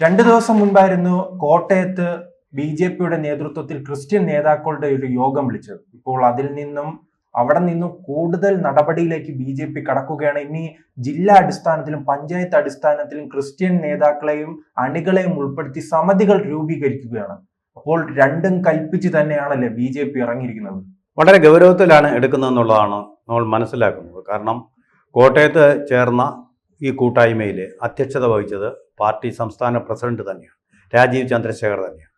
2 ദിവസം മുൻപായിരുന്നു കോട്ടയത്ത് ബി.ജെ.പിയുടെ നേതൃത്വത്തിൽ ക്രിസ്ത്യൻ നേതാക്കളുടെ ഒരു യോഗം വിളിച്ചത്. ഇപ്പോൾ അവിടെ നിന്നും കൂടുതൽ നടപടിയിലേക്ക് ബി.ജെ.പി കടക്കുകയാണ്. ഇനി ജില്ലാ അടിസ്ഥാനത്തിലും പഞ്ചായത്ത് അടിസ്ഥാനത്തിലും ക്രിസ്ത്യൻ നേതാക്കളെയും അണികളെയും ഉൾപ്പെടുത്തി സമിതികൾ രൂപീകരിക്കുകയാണ്. അപ്പോൾ രണ്ടും കൽപ്പിച്ച് തന്നെയാണല്ലേ ബി.ജെ.പി ഇറങ്ങിയിരിക്കുന്നത്. വളരെ ഗൗരവത്തിലാണ് എടുക്കുന്നതെന്നുള്ളതാണ് നമ്മൾ മനസ്സിലാക്കുന്നത്. കാരണം കോട്ടയത്ത് ചേർന്ന ഈ കൂട്ടായ്മയിൽ അധ്യക്ഷത വഹിച്ചത് പാർട്ടി സംസ്ഥാന പ്രസിഡന്റ് തന്നെയാണ്, രാജീവ് ചന്ദ്രശേഖർ തന്നെയാണ്.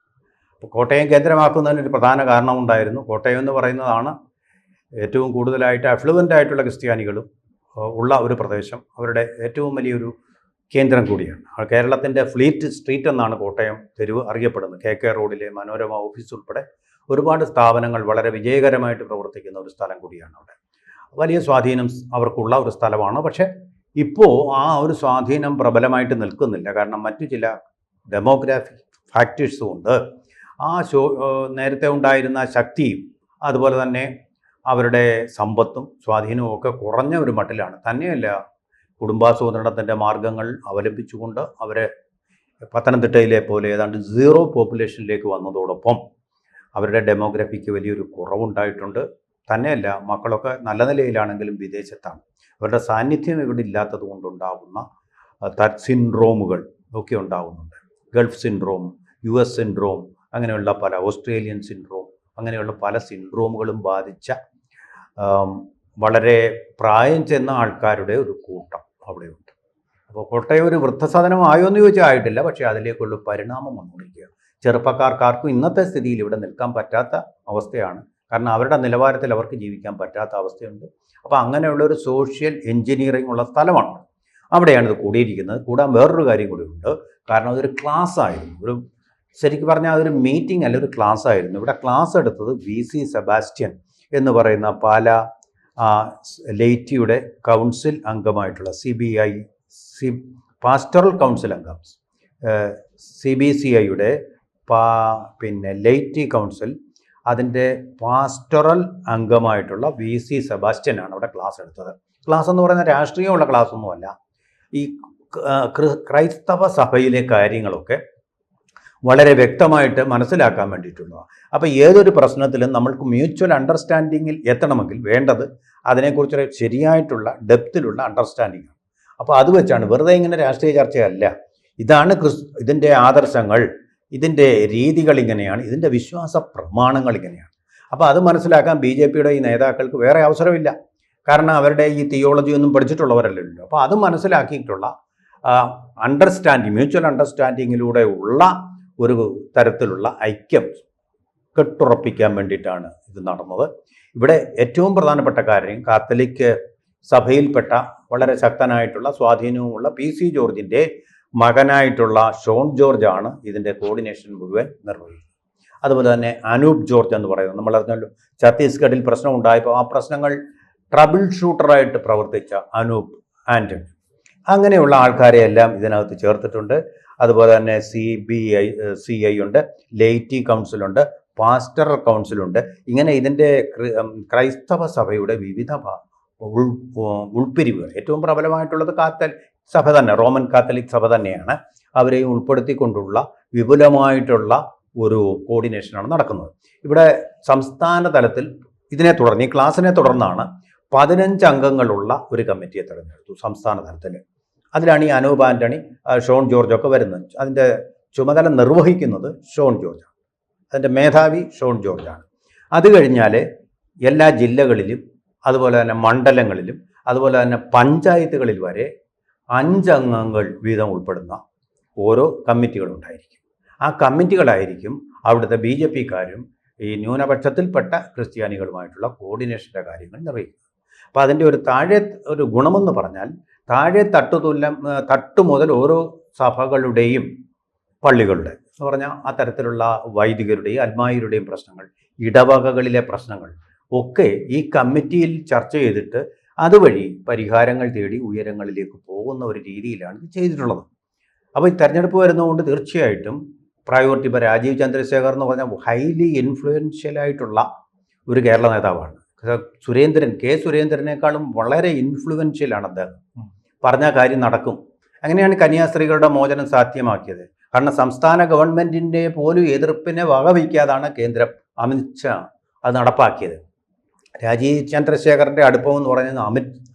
അപ്പോൾ കോട്ടയം കേന്ദ്രമാക്കുന്നതിനൊരു പ്രധാന കാരണമുണ്ടായിരുന്നു. കോട്ടയം എന്ന് പറയുന്നതാണ് ഏറ്റവും കൂടുതലായിട്ട് അഫ്ലുവൻ്റ് ആയിട്ടുള്ള ക്രിസ്ത്യാനികളും ഉള്ള ഒരു പ്രദേശം, അവരുടെ ഏറ്റവും വലിയൊരു കേന്ദ്രം കൂടിയാണ്. കേരളത്തിൻ്റെ ഫ്ലീറ്റ് സ്ട്രീറ്റ് എന്നാണ് കോട്ടയം തെരുവ് അറിയപ്പെടുന്നത്. കെ റോഡിലെ മനോരമ ഓഫീസ് ഉൾപ്പെടെ ഒരുപാട് സ്ഥാപനങ്ങൾ വളരെ വിജയകരമായിട്ട് പ്രവർത്തിക്കുന്ന ഒരു സ്ഥലം കൂടിയാണ്. അവിടെ വലിയ സ്വാധീനം അവർക്കുള്ള ഒരു സ്ഥലമാണ്. പക്ഷേ ഇപ്പോൾ ആ ഒരു സ്വാധീനം പ്രബലമായിട്ട് നിൽക്കുന്നില്ല. കാരണം മറ്റു ചില ഡെമോഗ്രാഫിക് ഫാക്ടേഴ്സും ഉണ്ട്. നേരത്തെ ഉണ്ടായിരുന്ന ശക്തിയും അതുപോലെ തന്നെ അവരുടെ സമ്പത്തും സ്വാധീനവും ഒക്കെ കുറഞ്ഞ ഒരു മട്ടിലാണ്. തന്നെയല്ല, കുടുംബാസൂത്രണത്തിൻ്റെ മാർഗങ്ങൾ അവലംബിച്ചുകൊണ്ട് അവരെ പത്തനംതിട്ടയിലെ പോലെ ഏതാണ്ട് സീറോ പോപ്പുലേഷനിലേക്ക് വന്നതോടൊപ്പം അവരുടെ ഡെമോഗ്രഫിക്ക് വലിയൊരു കുറവുണ്ടായിട്ടുണ്ട്. തന്നെയല്ല, മക്കളൊക്കെ നല്ല നിലയിലാണെങ്കിലും വിദേശത്താണ്. അവരുടെ സാന്നിധ്യം ഇവിടെ ഇല്ലാത്തത് കൊണ്ടുണ്ടാകുന്ന സിൻഡ്രോമുകൾ ഒക്കെ ഉണ്ടാകുന്നുണ്ട്. ഗൾഫ് സിൻഡ്രോം, US സിൻഡ്രോം, അങ്ങനെയുള്ള പല ഓസ്ട്രേലിയൻ സിൻഡ്രോം, അങ്ങനെയുള്ള പല സിൻഡ്രോമുകളും ബാധിച്ച വളരെ പ്രായം ചെന്ന ആൾക്കാരുടെ ഒരു കൂട്ടം അവിടെയുണ്ട്. അപ്പോൾ കോട്ടയം ഒരു വൃദ്ധസദനമായോ എന്ന് ചോദിച്ചാൽ ആയിട്ടില്ല. പക്ഷേ അതിലേക്കുള്ള പരിണാമം വന്നുകൊണ്ടിരിക്കുക. ചെറുപ്പക്കാർക്കാർക്കും ഇന്നത്തെ സ്ഥിതിയിൽ ഇവിടെ നിൽക്കാൻ പറ്റാത്ത അവസ്ഥയാണ്. കാരണം അവരുടെ നിലവാരത്തിൽ അവർക്ക് ജീവിക്കാൻ പറ്റാത്ത അവസ്ഥയുണ്ട്. അപ്പോൾ അങ്ങനെയുള്ള ഒരു സോഷ്യൽ എൻജിനീയറിംഗ് ഉള്ള സ്ഥലമാണ്. അവിടെയാണ് ഇത് കൂടിയിരിക്കുന്നത്. കൂടാൻ വേറൊരു കാര്യം കൂടി ഉണ്ട്. കാരണം അതൊരു ക്ലാസ് ആയിരുന്നു. ശരിക്കും പറഞ്ഞാൽ അതൊരു മീറ്റിംഗ് അല്ല, ഒരു ക്ലാസ് ആയിരുന്നു. ഇവിടെ ക്ലാസ് എടുത്തത് VC സെബാസ്റ്റ്യൻ എന്ന് പറയുന്ന പാല ലേറ്റിയുടെ കൗൺസിൽ അംഗമായിട്ടുള്ള പാസ്റ്ററൽ കൗൺസിൽ അംഗം, CBCIയുടെ ലേറ്റി കൗൺസിൽ, അതിൻ്റെ പാസ്റ്ററൽ അംഗമായിട്ടുള്ള VC സെബാസ്റ്റ്യനാണ് അവിടെ ക്ലാസ് എടുത്തത്. ക്ലാസ് എന്ന് പറയുന്ന രാഷ്ട്രീയമുള്ള ക്ലാസ്സൊന്നുമല്ല. ഈ ക്രൈസ്തവ സഭയിലെ കാര്യങ്ങളൊക്കെ വളരെ വ്യക്തമായിട്ട് മനസ്സിലാക്കാൻ വേണ്ടിയിട്ടുള്ളതാണ്. അപ്പോൾ ഏതൊരു പ്രശ്നത്തിലും നമ്മൾക്ക് മ്യൂച്വൽ അണ്ടർസ്റ്റാൻഡിങ്ങിൽ എത്തണമെങ്കിൽ വേണ്ടത് അതിനെക്കുറിച്ചൊരു ശരിയായിട്ടുള്ള ഡെപ്തിലുള്ള അണ്ടർസ്റ്റാൻഡിങ് ആണ്. അപ്പോൾ അത് വെച്ചാണ്, വെറുതെ ഇങ്ങനെ രാഷ്ട്രീയ ചർച്ചയല്ല. ഇതാണ് ഇതിൻ്റെ ആദർശങ്ങൾ, ഇതിൻ്റെ രീതികൾ ഇങ്ങനെയാണ്, ഇതിൻ്റെ വിശ്വാസ പ്രമാണങ്ങൾ ഇങ്ങനെയാണ്. അപ്പോൾ അത് മനസ്സിലാക്കാൻ BJPയുടെ ഈ നേതാക്കൾക്ക് വേറെ അവസരമില്ല. കാരണം അവരുടെ ഈ തിയോളജി ഒന്നും പഠിച്ചിട്ടുള്ളവരല്ലല്ലോ. അപ്പോൾ അത് മനസ്സിലാക്കിയിട്ടുള്ള മ്യൂച്വൽ അണ്ടർസ്റ്റാൻഡിങ്ങിലൂടെ ഉള്ള ഒരു തരത്തിലുള്ള ഐക്യം കെട്ടുറപ്പിക്കാൻ വേണ്ടിയിട്ടാണ് ഇത് നടന്നത്. ഇവിടെ ഏറ്റവും പ്രധാനപ്പെട്ട കാര്യം, കാത്തലിക് സഭയിൽപ്പെട്ട വളരെ ശക്തനായിട്ടുള്ള സ്വാധീനവുമുള്ള PC ജോർജിൻ്റെ മകനായിട്ടുള്ള ഷോൺ ജോർജ് ആണ് ഇതിൻ്റെ കോർഡിനേഷൻ മുഴുവൻ നിർവഹിക്കുന്നത്. അതുപോലെ തന്നെ അനൂപ് ജോർജ് എന്ന് പറയുന്നത്, നമ്മൾ അറിഞ്ഞല്ലോ ഛത്തീസ്ഗഡിൽ പ്രശ്നം ഉണ്ടായപ്പോൾ ആ പ്രശ്നങ്ങൾ ട്രബിൾ ഷൂട്ടറായിട്ട് പ്രവർത്തിച്ച അനൂപ് ആൻ്റണി, അങ്ങനെയുള്ള ആൾക്കാരെ എല്ലാം ഇതിനകത്ത് ചേർത്തിട്ടുണ്ട്. അതുപോലെ തന്നെ CI ഉണ്ട്, ലേറ്റി കൗൺസിലുണ്ട്, പാസ്റ്ററൽ കൗൺസിലുണ്ട്. ഇങ്ങനെ ഇതിൻ്റെ ക്രൈസ്തവ സഭയുടെ വിവിധ ഉൾപ്പിരിവുകൾ, ഏറ്റവും പ്രബലമായിട്ടുള്ളത് കാത്തലിക് സഭ തന്നെ, റോമൻ കാത്തലിക് സഭ തന്നെയാണ്. അവരെയും ഉൾപ്പെടുത്തിക്കൊണ്ടുള്ള വിപുലമായിട്ടുള്ള ഒരു കോർഡിനേഷനാണ് നടക്കുന്നത്. ഇവിടെ സംസ്ഥാന തലത്തിൽ ഇതിനെ തുടർന്ന്, ഈ ക്ലാസ്സിനെ തുടർന്നാണ് 15 അംഗങ്ങളുള്ള ഒരു കമ്മിറ്റിയെ തിരഞ്ഞെടുത്തു സംസ്ഥാന തലത്തിൽ. അതിലാണ് ഈ അനൂപ് ആൻ്റണി, ഷോൺ ജോർജൊക്കെ വരുന്നത്. അതിൻ്റെ ചുമതല നിർവഹിക്കുന്നത് ഷോൺ ജോർജാണ്, അതിൻ്റെ മേധാവി ഷോൺ ജോർജാണ്. അത് കഴിഞ്ഞാൽ എല്ലാ ജില്ലകളിലും അതുപോലെ തന്നെ മണ്ഡലങ്ങളിലും അതുപോലെ തന്നെ പഞ്ചായത്തുകളിൽ വരെ 5 അംഗങ്ങൾ വീതം ഉൾപ്പെടുന്ന ഓരോ കമ്മിറ്റികളുണ്ടായിരിക്കും. ആ കമ്മിറ്റികളായിരിക്കും അവിടുത്തെ BJPക്കാരും ഈ ന്യൂനപക്ഷത്തിൽപ്പെട്ട ക്രിസ്ത്യാനികളുമായിട്ടുള്ള കോർഡിനേഷൻ്റെ കാര്യങ്ങൾ നിർവഹിക്കുന്നത്. അപ്പോൾ അതിൻ്റെ ഒരു ഗുണമെന്ന് പറഞ്ഞാൽ, താഴെ തട്ടു മുതൽ ഓരോ സഭകളുടെയും പള്ളികളുടെ എന്ന് പറഞ്ഞാൽ ആ തരത്തിലുള്ള വൈദികരുടെയും അൽമായരുടെയും പ്രശ്നങ്ങൾ, ഇടവകകളിലെ പ്രശ്നങ്ങൾ ഒക്കെ ഈ കമ്മിറ്റിയിൽ ചർച്ച ചെയ്തിട്ട് അതുവഴി പരിഹാരങ്ങൾ തേടി ഉയരങ്ങളിലേക്ക് പോകുന്ന ഒരു രീതിയിലാണ് ഇത് ചെയ്തിട്ടുള്ളത്. അപ്പോൾ ഈ തെരഞ്ഞെടുപ്പ് വരുന്നതുകൊണ്ട് തീർച്ചയായിട്ടും പ്രയോറിറ്റി, ഇപ്പോൾ രാജീവ് ചന്ദ്രശേഖർ എന്ന് പറഞ്ഞാൽ ഹൈലി ഇൻഫ്ലുവൻഷ്യലായിട്ടുള്ള ഒരു കേരള നേതാവാണ്. കെ സുരേന്ദ്രനേക്കാളും വളരെ ഇൻഫ്ലുവൻഷ്യലാണ് അദ്ദേഹം. പറഞ്ഞ കാര്യം നടക്കും. അങ്ങനെയാണ് കന്യാസ്ത്രീകളുടെ മോചനം സാധ്യമാക്കിയത്. കാരണം സംസ്ഥാന ഗവൺമെൻറ്റിൻ്റെ പോലും എതിർപ്പിനെ വകവയ്ക്കാതാണ് കേന്ദ്രം അമിത്ഷാ അത് നടപ്പാക്കിയത്. രാജീവ് ചന്ദ്രശേഖറിൻ്റെ അടുപ്പം എന്ന് പറയുന്നത്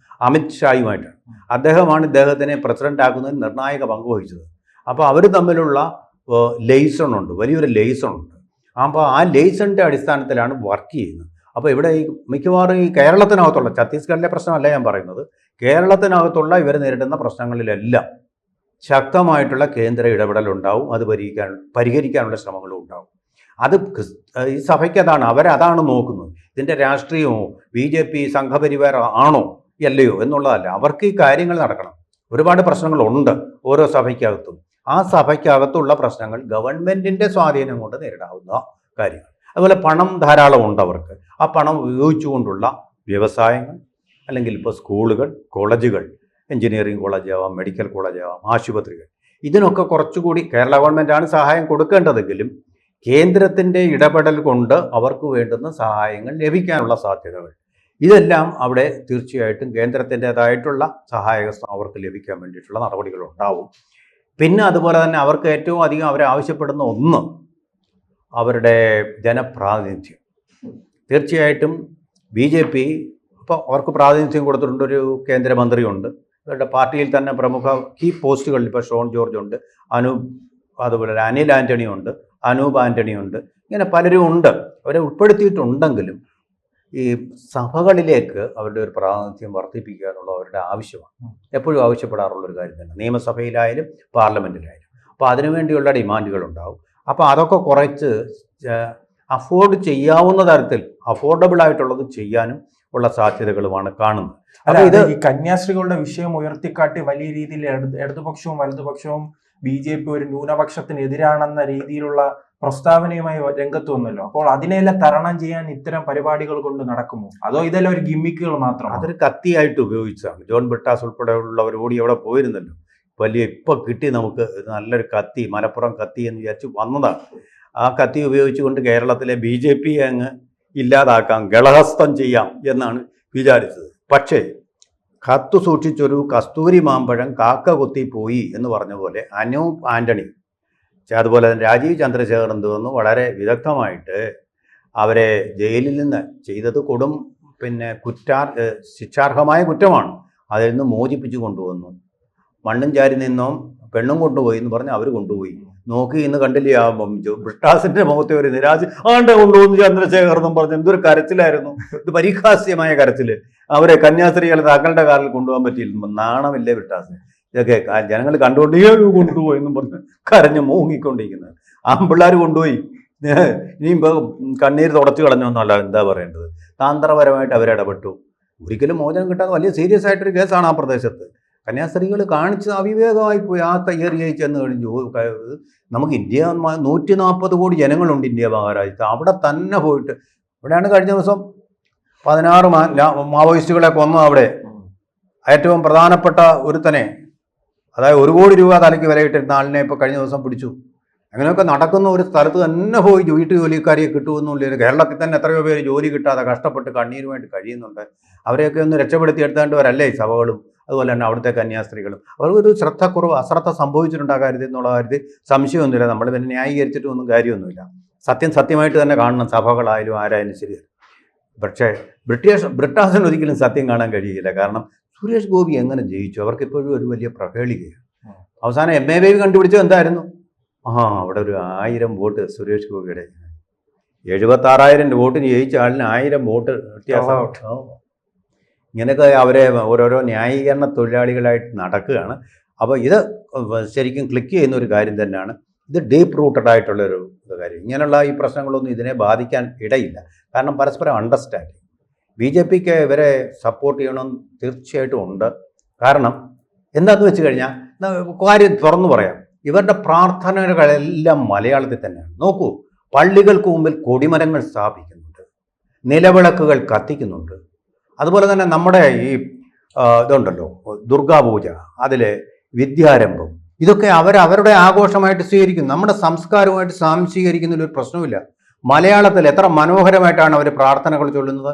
അമിത്ഷായുമായിട്ടാണ്. അദ്ദേഹമാണ് ഇദ്ദേഹത്തിനെ പ്രസിഡന്റ് ആക്കുന്നതിൽ നിർണായക പങ്ക് വഹിച്ചത്. അപ്പോൾ അവർ തമ്മിലുള്ള ലെയ്സണുണ്ട്, വലിയൊരു ലെയ്സണുണ്ട്. അപ്പോൾ ആ ലെയ്സണിൻ്റെ അടിസ്ഥാനത്തിലാണ് വർക്ക് ചെയ്യുന്നത്. അപ്പോൾ ഇവിടെ ഈ മിക്കവാറും ഈ കേരളത്തിനകത്തുള്ള, ഛത്തീസ്ഗഡിലെ പ്രശ്നമല്ല ഞാൻ പറയുന്നത്, കേരളത്തിനകത്തുള്ള ഇവർ നേരിടുന്ന പ്രശ്നങ്ങളിലെല്ലാം ശക്തമായിട്ടുള്ള കേന്ദ്ര ഇടപെടലുണ്ടാവും. അത് പരിഹരിക്കാനുള്ള ശ്രമങ്ങളും ഉണ്ടാവും. അത് ഈ സഭയ്ക്ക് അവരതാണ് നോക്കുന്നത്. ഇതിൻ്റെ രാഷ്ട്രീയമോ BJP സംഘപരിവാർ ആണോ അല്ലയോ എന്നുള്ളതല്ല. അവർക്ക് ഈ കാര്യങ്ങൾ നടക്കണം. ഒരുപാട് പ്രശ്നങ്ങളുണ്ട് ഓരോ സഭയ്ക്കകത്തും. ആ സഭയ്ക്കകത്തുള്ള പ്രശ്നങ്ങൾ ഗവൺമെൻറ്റിൻ്റെ സ്വാധീനം കൊണ്ട് നേരിടാവുന്ന കാര്യങ്ങൾ. അതുപോലെ പണം ധാരാളം ഉണ്ട് അവർക്ക്. ആ പണം ഉപയോഗിച്ചുകൊണ്ടുള്ള വ്യവസായങ്ങൾ, അല്ലെങ്കിൽ ഇപ്പോൾ സ്കൂളുകൾ, കോളേജുകൾ, എഞ്ചിനീയറിംഗ് കോളേജാവാം, മെഡിക്കൽ കോളേജാവാം, ആശുപത്രികൾ, ഇതിനൊക്കെ കുറച്ചുകൂടി കേരള ഗവൺമെൻറ്റാണ് സഹായം കൊടുക്കേണ്ടതെങ്കിലും കേന്ദ്രത്തിൻ്റെ ഇടപെടൽ കൊണ്ട് അവർക്ക് വേണ്ടുന്ന സഹായങ്ങൾ ലഭിക്കാനുള്ള സാധ്യതകൾ, ഇതെല്ലാം അവിടെ തീർച്ചയായിട്ടും കേന്ദ്രത്തിൻ്റേതായിട്ടുള്ള സഹായഹസ്തം അവർക്ക് ലഭിക്കാൻ വേണ്ടിയിട്ടുള്ള നടപടികൾ ഉണ്ടാവും. പിന്നെ അതുപോലെ തന്നെ അവർക്ക് ഏറ്റവും അധികം അവർ ആവശ്യപ്പെടുന്ന ഒന്ന് അവരുടെ ജനപ്രാതിനിധ്യം. തീർച്ചയായിട്ടും BJP ഇപ്പോൾ അവർക്ക് പ്രാതിനിധ്യം കൊടുത്തിട്ടുണ്ട്. ഒരു കേന്ദ്രമന്ത്രിയുണ്ട്, അവരുടെ പാർട്ടിയിൽ തന്നെ പ്രമുഖ കീ പോസ്റ്റുകളിൽ ഇപ്പോൾ ഷോൺ ജോർജ് ഉണ്ട്, അതുപോലെ അനിൽ ആൻ്റണി ഉണ്ട്, അനൂപ് ആൻ്റണി ഉണ്ട്, ഇങ്ങനെ പലരും ഉണ്ട്. അവരെ ഉൾപ്പെടുത്തിയിട്ടുണ്ടെങ്കിലും ഈ സഭകളിലേക്ക് അവരുടെ ഒരു പ്രാതിനിധ്യം വർദ്ധിപ്പിക്കുക എന്നുള്ള അവരുടെ ആവശ്യമാണ്. എപ്പോഴും ആവശ്യപ്പെടാറുള്ളൊരു കാര്യം തന്നെ, നിയമസഭയിലായാലും പാർലമെൻറ്റിലായാലും. അപ്പോൾ അതിനുവേണ്ടിയുള്ള ഡിമാൻഡുകൾ ഉണ്ടാവും. അപ്പോൾ അതൊക്കെ കുറച്ച് അഫോർഡ് ചെയ്യാവുന്ന തരത്തിൽ അഫോർഡബിൾ ആയിട്ടുള്ളത് ചെയ്യാനും ഉള്ള സാധ്യതകളുമാണ് കാണുന്നത്. അതായത് ഈ കന്യാസ്ത്രീകളുടെ വിഷയം ഉയർത്തിക്കാട്ടി വലിയ രീതിയിൽ ഇടതുപക്ഷവും വലതുപക്ഷവും BJP ഒരു ന്യൂനപക്ഷത്തിനെതിരാണെന്ന രീതിയിലുള്ള പ്രസ്താവനയുമായി രംഗത്ത് വന്നല്ലോ. അപ്പോൾ അതിനെല്ലാം തരണം ചെയ്യാൻ ഇത്തരം പരിപാടികൾ കൊണ്ട് നടക്കുമോ, അതോ ഇതെല്ലാം ഒരു ഗിമ്മിക്കുകൾ മാത്രമാണ്? അതൊരു കത്തിയായിട്ട് ഉപയോഗിച്ചതാണ്. ജോൺ ബ്രിട്ടാസ് ഉൾപ്പെടെയുള്ളവർ ഓടി അവിടെ പോയിരുന്നല്ലോ. വലിയ ഇപ്പം കിട്ടി നമുക്ക് നല്ലൊരു കത്തി, മലപ്പുറം കത്തി എന്ന് വിചാരിച്ച് വന്നതാണ്. ആ കത്തി ഉപയോഗിച്ചുകൊണ്ട് കേരളത്തിലെ BJP അങ്ങ് ഇല്ലാതാക്കാം, ഗളഹസ്തം ചെയ്യാം എന്നാണ് വിചാരിച്ചത്. പക്ഷേ കത്തു സൂക്ഷിച്ചൊരു കസ്തൂരി മാമ്പഴം കാക്ക കൊത്തി പോയി എന്ന് പറഞ്ഞ പോലെ അനൂപ് ആൻ്റണി, അതുപോലെ തന്നെ രാജീവ് ചന്ദ്രശേഖർ തോന്നുന്നു വളരെ വിദഗ്ധമായിട്ട് അവരെ ജയിലിൽ നിന്ന് ചെയ്തത് ശിക്ഷാർഹമായ കുറ്റമാണ്, അതിൽ നിന്ന് മോചിപ്പിച്ചു കൊണ്ടുവന്നു. മണ്ണും ചാരി നിന്നും പെണ്ണും കൊണ്ടുപോയി എന്ന് പറഞ്ഞ് അവർ കൊണ്ടുപോയി. നോക്കി ഇന്ന് കണ്ടില്ലേ ബ്രിട്ടാസിന്റെ മുഖത്തെ ഒരു നിരാശ, കൊണ്ടുപോകുന്നു ചന്ദ്രശേഖർ എന്നും പറഞ്ഞ് എന്തൊരു കരച്ചിലായിരുന്നു. ഇത് പരിഹാസ്യമായ കരച്ചില്. അവരെ കന്യാസ്ത്രീകളെ തങ്ങളുടെ കാറിൽ കൊണ്ടുപോകാൻ പറ്റിയില്ല. നാണമില്ലേ ബ്രിട്ടാസിന്? ഇതൊക്കെ ജനങ്ങൾ കണ്ടുകൊണ്ട് കൊണ്ടുപോയി എന്നും പറഞ്ഞ് കരഞ്ഞ് മൂങ്ങിക്കൊണ്ടിരിക്കുന്നത്. ആമ്പിള്ളേർ കൊണ്ടുപോയി, ഇനിയും കണ്ണീര് തുടച്ചു കളഞ്ഞൊന്നുമല്ല, എന്താ പറയേണ്ടത്, താന്ത്രപരമായിട്ട് അവരിടപെട്ടു. ഒരിക്കലും മോചനം കിട്ടാതെ വലിയ സീരിയസ് ആയിട്ടൊരു കേസാണ് ആ പ്രദേശത്ത്. കന്യാസ്ത്രീകൾ കാണിച്ച് അവിവേകമായി പോയി. ആ ഏരിയയിൽ ചെന്ന് കഴിഞ്ഞു. നമുക്ക് 140 കോടി ജനങ്ങളുണ്ട് ഇന്ത്യ മഹാരാജ്യത്ത്. അവിടെ തന്നെ പോയിട്ട്, ഇവിടെയാണ് കഴിഞ്ഞ ദിവസം 16 മാവോയിസ്റ്റുകളെ കൊന്നു. അവിടെ ഏറ്റവും പ്രധാനപ്പെട്ട ഒരുത്തനെ, അതായത് 1 കോടി രൂപ തലയ്ക്ക് വിലയിട്ടിരുന്ന ആളിനെ ഇപ്പോൾ കഴിഞ്ഞ ദിവസം പിടിച്ചു. അങ്ങനെയൊക്കെ നടക്കുന്ന ഒരു സ്ഥലത്ത് തന്നെ പോയി വീട്ടു ജോലിക്കാരിയെ കിട്ടുമെന്നുള്ളൊരു, കേരളത്തിൽ തന്നെ എത്രയോ പേര് ജോലി കിട്ടാതെ കഷ്ടപ്പെട്ട് കണ്ണീരുമായിട്ട് കഴിയുന്നുണ്ട്. അവരെയൊക്കെ ഒന്ന് രക്ഷപ്പെടുത്തി എടുത്തേണ്ടവരല്ലേ ഈ സഭകളും അതുപോലെ തന്നെ അവിടുത്തെ കന്യാസ്ത്രീകളും. അവർക്കൊരു ശ്രദ്ധക്കുറവ്, അശ്രദ്ധ സംഭവിച്ചിട്ടുണ്ട് ആ കാര്യത്തിൽ എന്നുള്ള കാര്യത്തിൽ സംശയമൊന്നുമില്ല. നമ്മൾ പിന്നെ ന്യായീകരിച്ചിട്ടൊന്നും കാര്യമൊന്നുമില്ല. സത്യമായിട്ട് തന്നെ കാണണം, സഭകളായാലും ആരായാലും ശരി. പക്ഷേ ബ്രിട്ടാസിന് ഒരിക്കലും സത്യം കാണാൻ കഴിയില്ല. കാരണം സുരേഷ് ഗോപി എങ്ങനെ ജയിച്ചു? അവർക്കിപ്പോഴും ഒരു വലിയ പ്രഹേളികയാണ്. അവസാനം MA ബേബി കണ്ടുപിടിച്ചത് എന്തായിരുന്നു? അവിടെ ഒരു 1000 വോട്ട് സുരേഷ് ഗോപിയുടെ, 76,000 വോട്ടിന് ജയിച്ച ആളിന് 1000 വോട്ട് വ്യത്യാസം. ഇങ്ങനെയൊക്കെ അവരെ ഓരോരോ ന്യായീകരണ തൊഴിലാളികളായിട്ട് നടക്കുകയാണ്. അപ്പോൾ ഇത് ശരിക്കും ക്ലിക്ക് ചെയ്യുന്ന ഒരു കാര്യം തന്നെയാണ്. ഇത് ഡീപ്പ് റൂട്ടഡ് ആയിട്ടുള്ളൊരു കാര്യം. ഇങ്ങനെയുള്ള ഈ പ്രശ്നങ്ങളൊന്നും ഇതിനെ ബാധിക്കാൻ ഇടയില്ല. കാരണം പരസ്പരം അണ്ടർസ്റ്റാൻഡിങ്. BJPക്ക് ഇവരെ സപ്പോർട്ട് ചെയ്യണമെന്ന് തീർച്ചയായിട്ടും ഉണ്ട്. കാരണം എന്താണെന്ന് വെച്ച് കഴിഞ്ഞാൽ, കാര്യം തുറന്നു പറയാം, ഇവരുടെ പ്രാർത്ഥനകളെല്ലാം മലയാളത്തിൽ തന്നെയാണ്. നോക്കൂ, പള്ളികൾക്ക് മുമ്പിൽ കൊടിമരങ്ങൾ സ്ഥാപിക്കുന്നുണ്ട്, നിലവിളക്കുകൾ കത്തിക്കുന്നുണ്ട്. അതുപോലെ തന്നെ നമ്മുടെ ഈ ഇതുണ്ടല്ലോ ദുർഗാപൂജ, അതിലെ വിദ്യാരംഭം, ഇതൊക്കെ അവരുടെ ആഘോഷമായിട്ട് സ്വീകരിക്കുന്നു. നമ്മുടെ സംസ്കാരവുമായിട്ട് സ്വാംശീകരിക്കുന്നതിലൊരു പ്രശ്നമില്ല. മലയാളത്തിൽ എത്ര മനോഹരമായിട്ടാണ് അവർ പ്രാർത്ഥനകൾ ചൊല്ലുന്നത്.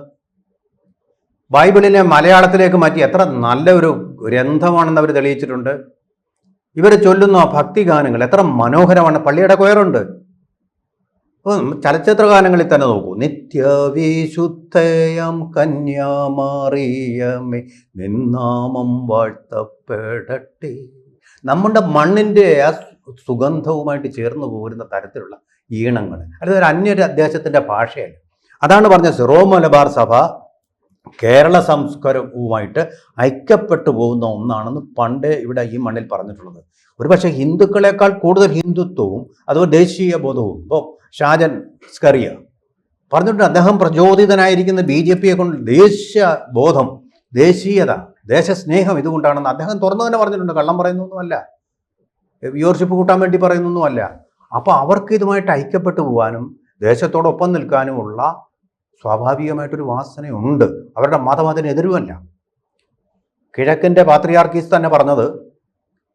ബൈബിളിനെ മലയാളത്തിലേക്ക് മാറ്റി എത്ര നല്ല ഒരു ഗ്രന്ഥമാണെന്ന് അവർ തെളിയിച്ചിട്ടുണ്ട്. ഇവർ ചൊല്ലുന്ന ഭക്തിഗാനങ്ങൾ എത്ര മനോഹരമാണ്. പള്ളിയുടെ കൊയറുണ്ട്. ചലച്ചിത്ര ഗാനങ്ങളിൽ തന്നെ നോക്കൂ. നിത്യവിശുദ്ധയം കന്യാമറിയമേ നിന്നാമം വാഴ്ത്തപ്പെടട്ടെ. നമ്മുടെ മണ്ണിൻ്റെ ആ സുഗന്ധവുമായിട്ട് ചേർന്ന് പോരുന്ന തരത്തിലുള്ള ഈണങ്ങൾ, അല്ലാതെ ഒരു അന്യ ദേശത്തിൻ്റെ ഭാഷയല്ല. അതാണ് പറഞ്ഞ സിറോ മലബാർ സഭ കേരള സംസ്കാരവുമായിട്ട് ഐക്യപ്പെട്ടു പോകുന്ന ഒന്നാണെന്ന് പണ്ടേ ഇവിടെ ഈ മണ്ണിൽ പറഞ്ഞിട്ടുള്ളത്. ഒരുപക്ഷെ ഹിന്ദുക്കളെക്കാൾ കൂടുതൽ ഹിന്ദുത്വവും അതുപോലെ ദേശീയ ബോധവും ഇപ്പോൾ ഷാജൻ സ്കറിയ പറഞ്ഞിട്ടുണ്ട്. അദ്ദേഹം പ്രചോദിതനായിരിക്കുന്ന BJP കൊണ്ട് ദേശീയ ബോധം, ദേശീയത, ദേശസ്നേഹം ഇതുകൊണ്ടാണെന്ന് അദ്ദേഹം തുറന്നു തന്നെ പറഞ്ഞിട്ടുണ്ട്. കള്ളം പറയുന്നൊന്നുമല്ല, വ്യൂവർഷിപ്പ് കൂട്ടാൻ വേണ്ടി പറയുന്നൊന്നുമല്ല. അപ്പോൾ അവർക്ക് ഇതുമായിട്ട് ഐക്യപ്പെട്ടു പോകാനും ദേശത്തോടൊപ്പം നിൽക്കാനുമുള്ള സ്വാഭാവികമായിട്ടൊരു വാസനയുണ്ട്. അവരുടെ മതം അതിനെതിരുമല്ല. കിഴക്കിൻ്റെ പാത്രിയാർക്കീസ് തന്നെ പറഞ്ഞത്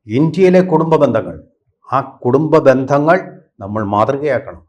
ഇന്ത്യയിലെ കുടുംബ ബന്ധങ്ങൾ, ആ കുടുംബ ബന്ധങ്ങൾ നമ്മൾ മാതൃകയാക്കണം.